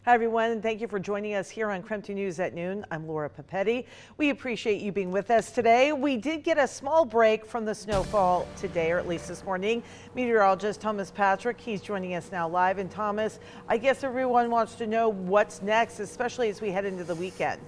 Hi, everyone, and thank you for joining us here on KREM 2 News at noon. I'm Laura Papetti. We appreciate you being with us today. We did get a small break from the snowfall today, or at least this morning. Meteorologist Thomas Patrick, he's joining us now live. And Thomas, I guess everyone wants to know what's next, especially as we head into the weekend.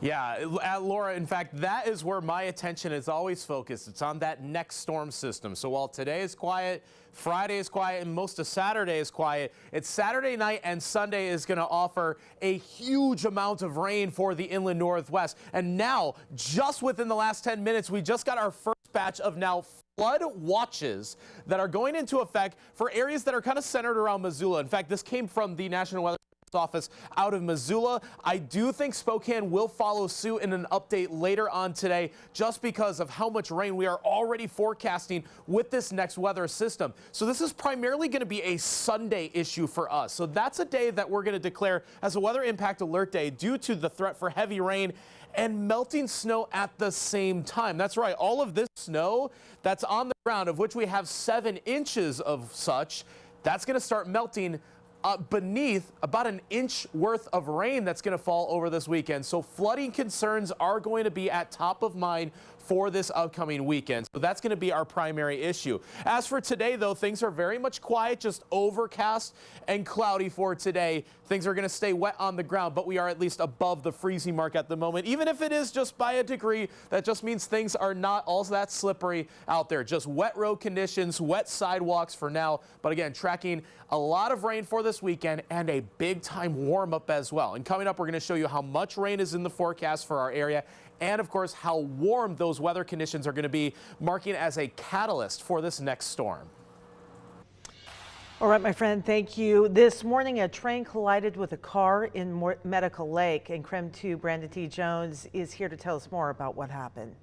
Yeah, Laura, in fact, that is where my attention is always focused. It's on that next storm system. So while today is quiet, Friday is quiet, and most of Saturday is quiet, it's Saturday night and Sunday is going to offer a huge amount of rain for the inland Northwest. And now, just within the last 10 minutes, we just got our first batch of now flood watches that are going into effect for areas that are kind of centered around Missoula. In fact, this came from the National Weather Office out of Missoula. I do think Spokane will follow suit in an update later on today just because of how much rain we are already forecasting with this next weather system. So this is primarily going to be a Sunday issue for us. So that's a day that we're going to declare as a weather impact alert day due to the threat for heavy rain and melting snow at the same time. That's right, all of this snow that's on the ground, of which we have 7 inches of such, that's going to start melting beneath about an inch worth of rain that's going to fall over this weekend. So flooding concerns are going to be at top of mind for this upcoming weekend. So that's going to be our primary issue. As for today, though, things are very much quiet, just overcast and cloudy for today. Things are going to stay wet on the ground, but we are at least above the freezing mark at the moment. Even if it is just by a degree, that just means things are not all that slippery out there. Just wet road conditions, wet sidewalks for now. But again, tracking a lot of rain for this weekend and a big time warm up as well. And coming up, we're going to show you how much rain is in the forecast for our area, and of course how warm those weather conditions are going to be, marking as a catalyst for this next storm. All right, my friend, thank you. This morning, a train collided with a car in Medical Lake, and KREM 2 Brandon T. Jones is here to tell us more about what happened.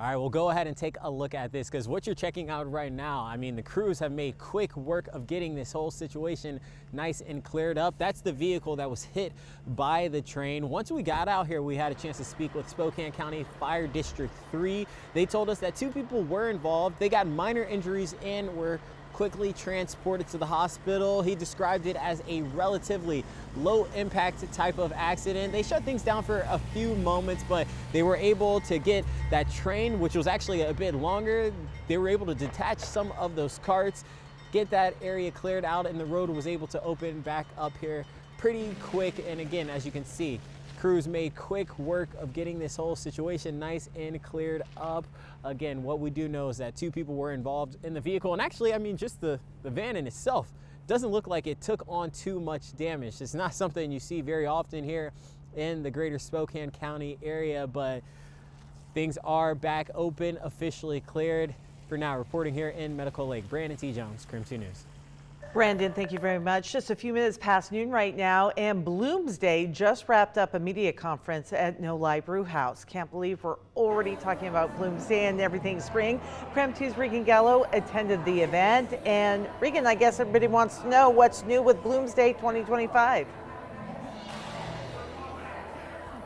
All right, we'll go ahead and take a look at this, because what you're checking out right now, I mean, the crews have made quick work of getting this whole situation nice and cleared up. That's the vehicle that was hit by the train. Once we got out here, we had a chance to speak with Spokane County Fire District 3. They told us that 2 people were involved. They got minor injuries and were quickly transported to the hospital. He described it as a relatively low impact type of accident. They shut things down for a few moments, but they were able to get that train, which was actually a bit longer. They were able to detach some of those carts, get that area cleared out, and the road was able to open back up here pretty quick. And again, as you can see, crews made quick work of getting this whole situation nice and cleared up. Again, what we do know is that 2 people were involved in the vehicle. And actually, I mean, just the van in itself doesn't look like it took on too much damage. It's not something you see very often here in the greater Spokane County area, but things are back open, officially cleared. For now, reporting here in Medical Lake, Brandon T. Jones, KREM 2 News. Brandon, thank you very much. Just a few minutes past noon right now, and Bloomsday just wrapped up a media conference at No Lie Brew House. Can't believe we're already talking about Bloomsday and everything spring. KREM 2's Regan Gallo attended the event. And Regan, I guess everybody wants to know what's new with Bloomsday 2025.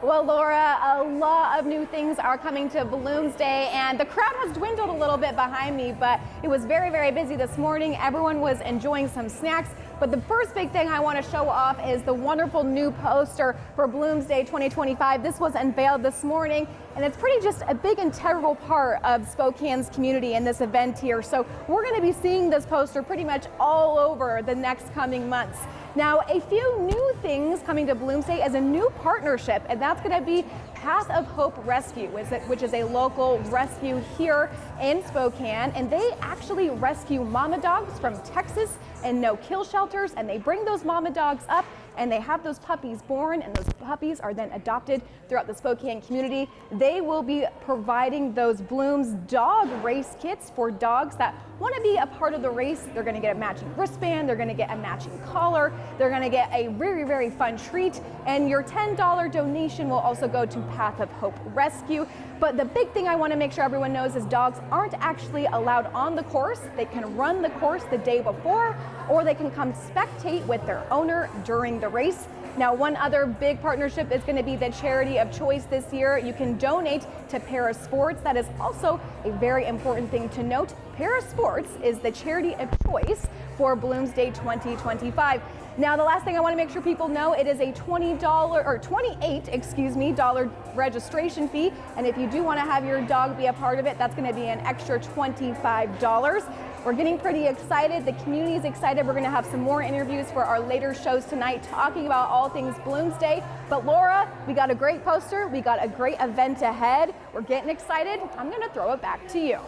Well, Laura, a lot of new things are coming to Bloomsday, and the crowd has dwindled a little bit behind me, but it was very, very busy this morning. Everyone was enjoying some snacks. But the first big thing I want to show off is the wonderful new poster for Bloomsday 2025. This was unveiled this morning, and it's pretty just a big integral part of Spokane's community in this event here. So we're going to be seeing this poster pretty much all over the next coming months. Now, a few new things coming to Bloomsday is a new partnership, and that's going to be Path of Hope Rescue, which is a local rescue here in Spokane, and they actually rescue mama dogs from Texas and no-kill shelters, and they bring those mama dogs up and they have those puppies born, and those puppies are then adopted throughout the Spokane community. They will be providing those Bloom's dog race kits for dogs that want to be a part of the race. They're going to get a matching wristband, they're going to get a matching collar, they're going to get a very, very fun treat, and your $10 donation will also go to Path of Hope Rescue. But the big thing I want to make sure everyone knows is dogs aren't actually allowed on the course. They can run the course the day before, or they can come spectate with their owner during the race. Now, one other big partnership is going to be the charity of choice this year. You can donate to Para Sports. That is also a very important thing to note. Para Sports is the charity of choice for Bloomsday 2025. Now, the last thing I want to make sure people know, it is a $28 registration fee. And if you do want to have your dog be a part of it, that's going to be an extra $25. We're getting pretty excited. The community is excited. We're going to have some more interviews for our later shows tonight talking about all things Bloomsday. But Laura, we got a great poster. We got a great event ahead. We're getting excited. I'm going to throw it back to you.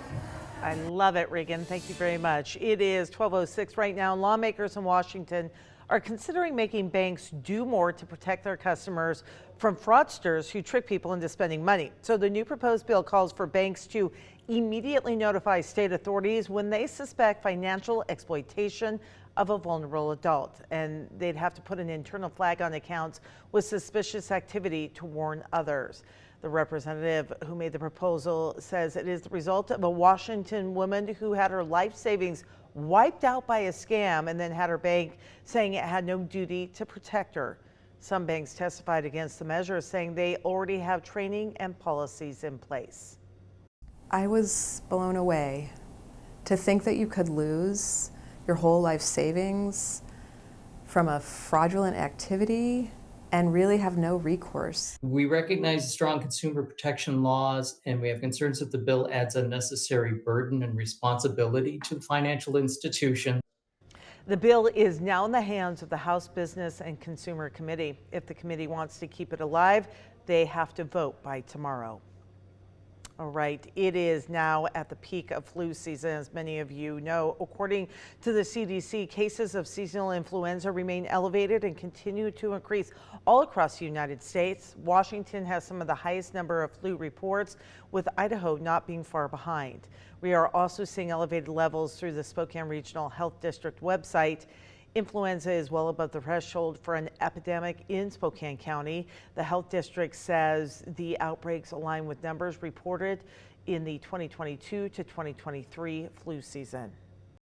I love it, Regan. Thank you very much. It is 12:06 right now. Lawmakers in Washington are considering making banks do more to protect their customers from fraudsters who trick people into spending money. So the new proposed bill calls for banks to immediately notify state authorities when they suspect financial exploitation of a vulnerable adult. And they'd have to put an internal flag on accounts with suspicious activity to warn others. The representative who made the proposal says it is the result of a Washington woman who had her life savings wiped out by a scam and then had her bank saying it had no duty to protect her. Some banks testified against the measure, saying they already have training and policies in place. I was blown away to think that you could lose your whole life savings from a fraudulent activity and really have no recourse. We recognize strong consumer protection laws, and we have concerns that the bill adds unnecessary burden and responsibility to the financial institution. The bill is now in the hands of the House Business and Consumer Committee. If the committee wants to keep it alive, they have to vote by tomorrow. All right, it is now at the peak of flu season, as many of you know. According to the CDC, cases of seasonal influenza remain elevated and continue to increase all across the United States. Washington has some of the highest number of flu reports, with Idaho not being far behind. We are also seeing elevated levels through the Spokane Regional Health District website. Influenza is well above the threshold for an epidemic in Spokane County. The health district says the outbreaks align with numbers reported in the 2022 to 2023 flu season.